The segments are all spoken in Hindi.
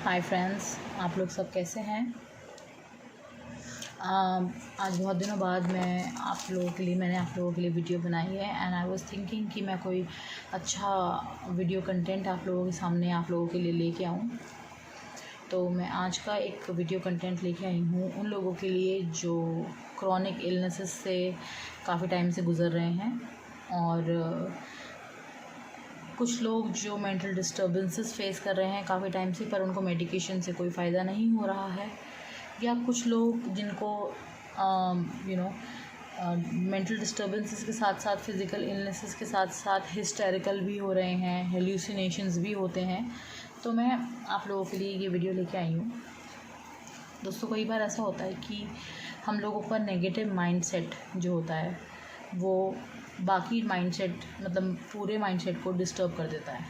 हाय फ्रेंड्स, आप लोग सब कैसे हैं। आज बहुत दिनों बाद मैंने आप लोगों के लिए वीडियो बनाई है एंड आई वाज थिंकिंग कि मैं कोई अच्छा वीडियो कंटेंट आप लोगों के सामने आप लोगों के लिए लेके आऊँ। तो मैं आज का एक वीडियो कंटेंट लेके आई हूँ उन लोगों के लिए जो क्रॉनिक इलनेसेस से काफ़ी टाइम से गुज़र रहे हैं और कुछ लोग जो मेंटल डिस्टर्बेंसेस फेस कर रहे हैं काफ़ी टाइम से, पर उनको मेडिकेशन से कोई फ़ायदा नहीं हो रहा है, या कुछ लोग जिनको मेंटल डिस्टर्बेंसेस के साथ साथ फिज़िकल इलनेसेस के साथ साथ हिस्टेरिकल भी हो रहे हैं, हेल्यूसिनेशंस भी होते हैं। तो मैं आप लोगों के लिए ये वीडियो लेके आई हूँ। दोस्तों, कई बार ऐसा होता है कि हम लोगों का नेगेटिव माइंडसेट जो होता है वो बाकी माइंडसेट मतलब पूरे माइंडसेट को डिस्टर्ब कर देता है।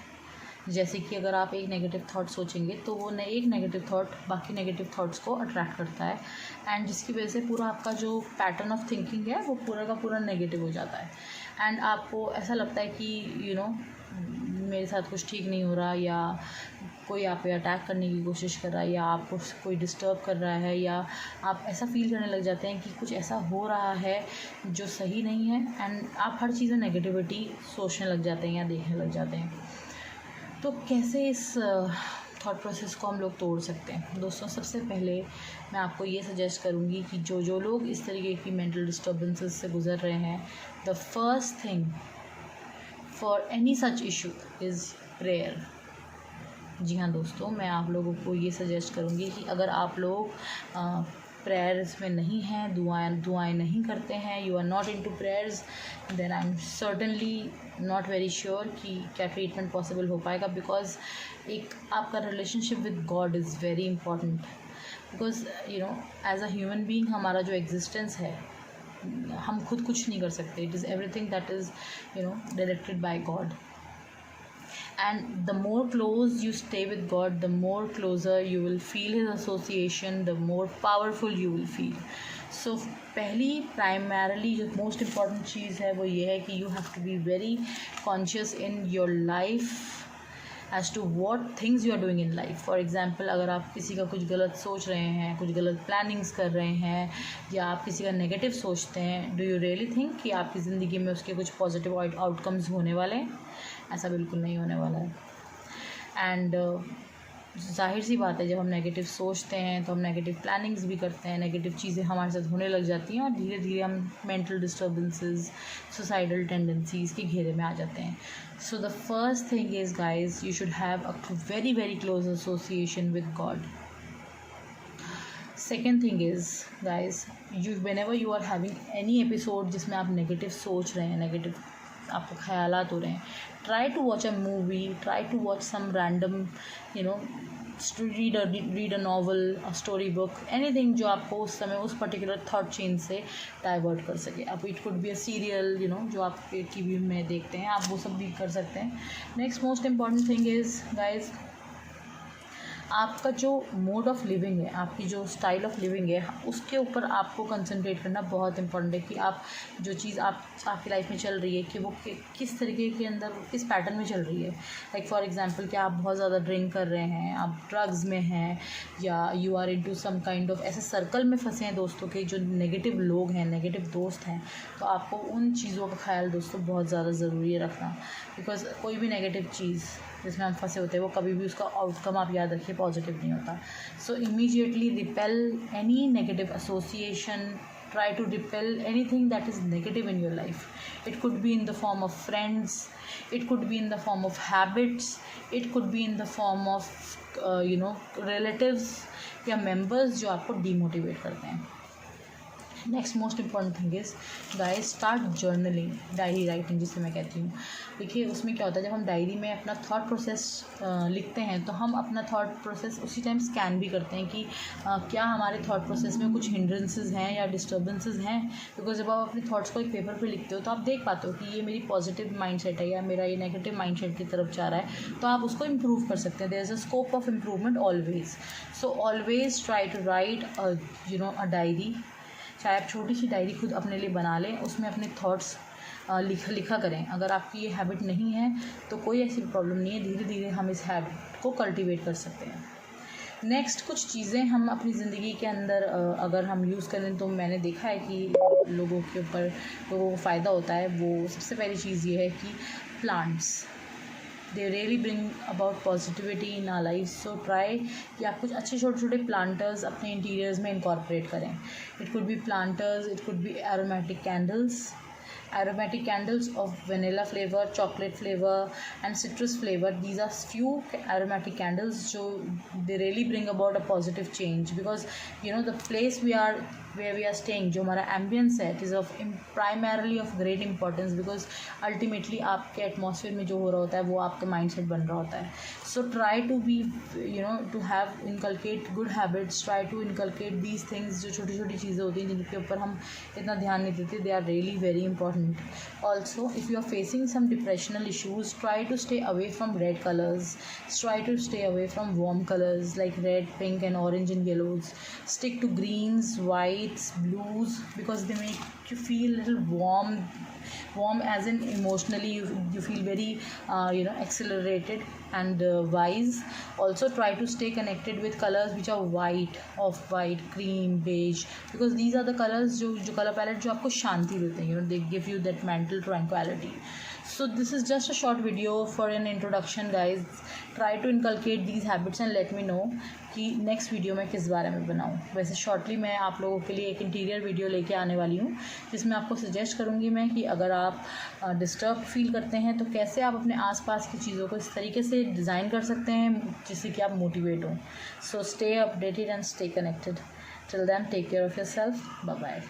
जैसे कि अगर आप एक नेगेटिव थॉट सोचेंगे तो वो एक नेगेटिव थॉट बाकी नेगेटिव थॉट्स को अट्रैक्ट करता है एंड जिसकी वजह से पूरा आपका जो पैटर्न ऑफ थिंकिंग है वो पूरा का पूरा नेगेटिव हो जाता है एंड आपको ऐसा लगता है कि मेरे साथ कुछ ठीक नहीं हो रहा, या कोई आप पे अटैक करने की कोशिश कर रहा है, या आपको कोई डिस्टर्ब कर रहा है, या आप ऐसा फील करने लग जाते हैं कि कुछ ऐसा हो रहा है जो सही नहीं है एंड आप हर चीज़ में नेगेटिविटी सोचने लग जाते हैं या देखने लग जाते हैं। तो कैसे इस थॉट प्रोसेस को हम लोग तोड़ सकते हैं? दोस्तों, सबसे पहले मैं आपको ये सजेस्ट करूँगी कि जो लोग इस तरीके की मेंटल डिस्टर्बेंसेस से गुज़र रहे हैं, the first thing for any such issue is prayer. जी हाँ दोस्तों, मैं आप लोगों को ये सजेस्ट करूँगी कि अगर आप लोग प्रेयर्स में नहीं हैं, दुआएं नहीं करते हैं, you are not into prayers, then I am certainly not very sure कि क्या ट्रीटमेंट पॉसिबल हो पाएगा। बिकॉज एक आपका relationship with God is very important. Because as a human being हमारा जो एग्जिस्टेंस है, हम खुद कुछ नहीं कर सकते। It is everything that is directed by God. And the more close you stay with God, the more closer you will feel His association, the more powerful you will feel. So पहली primarily जो most important चीज़ है वो ये है कि you have to be very conscious in your life as to what things you are doing in life. For example, अगर आप किसी का कुछ गलत सोच रहे हैं, कुछ गलत प्लानिंग्स कर रहे हैं, या आप किसी का नेगेटिव सोचते हैं, डू यू रियली थिंक कि आपकी ज़िंदगी में उसके कुछ पॉजिटिव आउटकम्स होने वाले हैं? ऐसा बिल्कुल नहीं होने वाला है। एंड जाहिर सी बात है, जब हम नेगेटिव सोचते हैं तो हम नेगेटिव प्लानिंग्स भी करते हैं, नेगेटिव चीज़ें हमारे साथ होने लग जाती हैं और धीरे धीरे हम मेंटल डिस्टर्बेंसेस, सुसाइडल टेंडेंसीज़ के घेरे में आ जाते हैं। So the first thing is guys, you should have a very very close association with God. Second thing is guys, whenever you are having any episode जिसमें आप नेगेटिव सोच रहे हैं, नेगेटिव आपको ख्यालात हो रहे हैं, try to watch a movie, try to watch some random read a novel, a story book, anything जो आपको उस समय उस पर्टिकुलर थॉट चेन से डाइवर्ट कर सके। अब it could be a serial जो आप टीवी में देखते हैं, आप वो सब भी कर सकते हैं। Next most important thing is guys, आपका जो मोड ऑफ़ लिविंग है, आपकी जो स्टाइल ऑफ लिविंग है, उसके ऊपर आपको कंसंट्रेट करना बहुत इंपॉर्टेंट है कि आप जो चीज़ आपकी लाइफ में चल रही है कि वो किस तरीके के अंदर, किस पैटर्न में चल रही है। लाइक फॉर एग्जांपल कि आप बहुत ज़्यादा ड्रिंक कर रहे हैं, आप ड्रग्स में हैं, या you are into some kind of ऐसे सर्कल में फंसे हैं दोस्तों के जो नेगेटिव लोग हैं, नेगेटिव दोस्त हैं, तो आपको उन चीज़ों का ख्याल दोस्तों बहुत ज़्यादा ज़रूरी है रखना। बिकॉज कोई भी नेगेटिव चीज़ जिसमें हम फंसे होते हैं वो कभी भी उसका आउटकम, आप याद रखिए, पॉजिटिव नहीं होता। सो immediately repel any negative association, try to repel anything that is negative in your life. It could be in the form of friends, it could be in the form of habits, it could be in the form of relatives या members जो आपको demotivate करते हैं। Next most important thing is guys, start journaling, diary writing जिसे मैं कहती हूँ। देखिए, उसमें क्या होता है, जब हम डायरी में अपना थॉट प्रोसेस लिखते हैं तो हम अपना थॉट प्रोसेस उसी टाइम स्कैन भी करते हैं कि क्या हमारे थॉट प्रोसेस में कुछ हिंड्रेंसेस हैं या डिस्टर्बेंसेस हैं। बिकॉज जब आप अपने थॉट्स को एक पेपर पे लिखते हो तो आप देख पाते हो कि ये मेरी पॉजिटिव माइंडसेट है या मेरा ये नेगेटिव माइंडसेट की तरफ जा रहा है, तो आप उसको इम्प्रूव कर सकते हैं। There is a scope of improvement always. So always try to write a diary. चाहे आप छोटी सी डायरी खुद अपने लिए बना लें, उसमें अपने थॉट्स लिखा करें। अगर आपकी ये हैबिट नहीं है तो कोई ऐसी प्रॉब्लम नहीं है, धीरे धीरे हम इस हैबिट को कल्टीवेट कर सकते हैं। नेक्स्ट कुछ चीज़ें हम अपनी ज़िंदगी के अंदर अगर हम यूज़ करें तो मैंने देखा है कि लोगों को फ़ायदा होता है। वो सबसे पहली चीज़ ये है कि plants they really bring about positivity in our life. So try कि आप कुछ अच्छे छोटे छोटे प्लांटर्स अपने इंटीरियर्स में इनकॉर्पोरेट करें। It could B planters, it could B aromatic candles of vanilla flavor, chocolate flavor and citrus flavor. These are few aromatic candles so they really bring about a positive change, because the place where we are staying, जो हमारा ambience है, it is of primarily of great importance, because ultimately आपके एटमॉस्फेयर में जो हो रहा होता है वो आपका माइंडसेट बन रहा होता है। So try to be to have inculcate good habits, try to inculcate these things. जो छोटी छोटी चीज़ें होती हैं जिनके ऊपर हम इतना ध्यान नहीं देते, they are really very important. Also, if you are facing some depressional issues, try to stay away from red colors, try to stay away from warm colors like red, pink and orange and yellows. Stick to greens, whites, blues, because they make you feel a little warm as in emotionally you feel very accelerated and wise. Also try to stay connected with colors which are white, off white, cream, beige, because these are the colors जो color palette जो आपको शांति देते हैं, they give you that mental tranquility. So this is just a short video for an introduction guys. Try to inculcate these habits and let me know कि नेक्स्ट वीडियो मैं किस बारे में बनाऊँ। वैसे शॉर्टली मैं आप लोगों के लिए एक इंटीरियर वीडियो लेके आने वाली हूँ, जिसमें आपको सजेस्ट करूँगी मैं कि अगर आप डिस्टर्ब फील करते हैं तो कैसे आप अपने आसपास की चीज़ों को इस तरीके से डिज़ाइन कर सकते हैं जिससे कि आप मोटिवेट हों। So stay updated and stay connected. Till then take care of yourself. Bye bye.